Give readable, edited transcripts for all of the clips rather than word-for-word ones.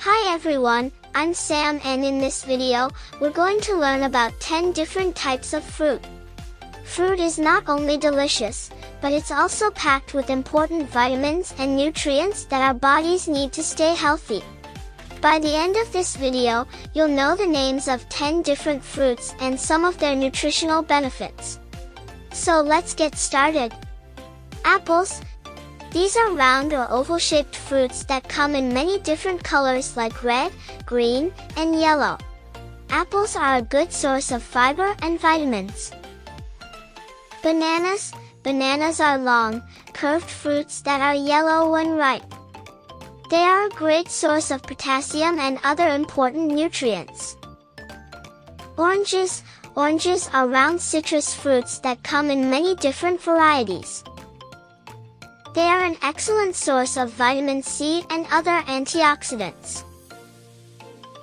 Hi everyone, I'm Sam and in this video, we're going to learn about 10 different types of fruit. Fruit is not only delicious, but it's also packed with important vitamins and nutrients that our bodies need to stay healthy. By the end of this video, you'll know the names of 10 different fruits and some of their nutritional benefits. So let's get started. Apples. These are round or oval-shaped fruits that come in many different colors like red, green, and yellow. Apples are a good source of fiber and vitamins. Bananas. Bananas are long, curved fruits that are yellow when ripe. They are a great source of potassium and other important nutrients. Oranges. Oranges are round citrus fruits that come in many different varieties. They are an excellent source of vitamin C and other antioxidants.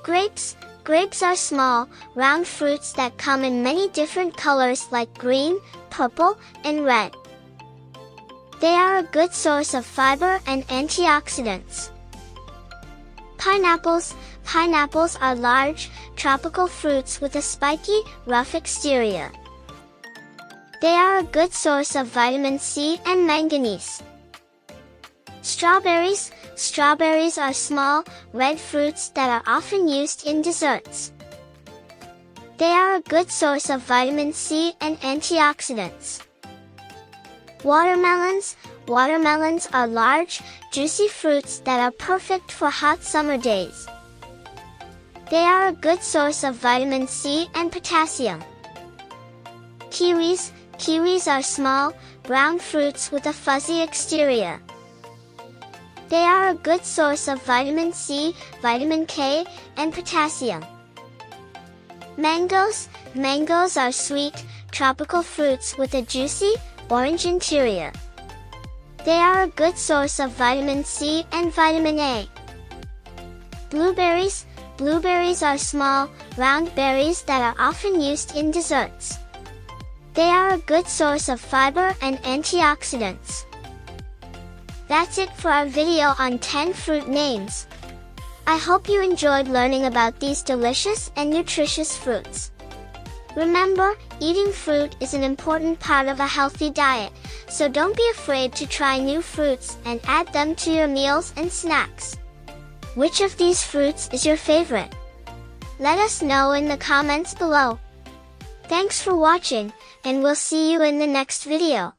Grapes. Grapes are small, round fruits that come in many different colors like green, purple, and red. They are a good source of fiber and antioxidants. Pineapples. Pineapples are large, tropical fruits with a spiky, rough exterior. They are a good source of vitamin C and manganese. Strawberries. Strawberries are small, red fruits that are often used in desserts. They are a good source of vitamin C and antioxidants. Watermelons. Watermelons are large, juicy fruits that are perfect for hot summer days. They are a good source of vitamin C and potassium. Kiwis. Kiwis are small, brown fruits with a fuzzy exterior. They are a good source of vitamin C, vitamin K, and potassium. Mangoes. Mangoes are sweet, tropical fruits with a juicy, orange interior. They are a good source of vitamin C and vitamin A. Blueberries. Blueberries are small, round berries that are often used in desserts. They are a good source of fiber and antioxidants. That's it for our video on 10 fruit names. I hope you enjoyed learning about these delicious and nutritious fruits. Remember, eating fruit is an important part of a healthy diet, so don't be afraid to try new fruits and add them to your meals and snacks. Which of these fruits is your favorite? Let us know in the comments below. Thanks for watching, and we'll see you in the next video.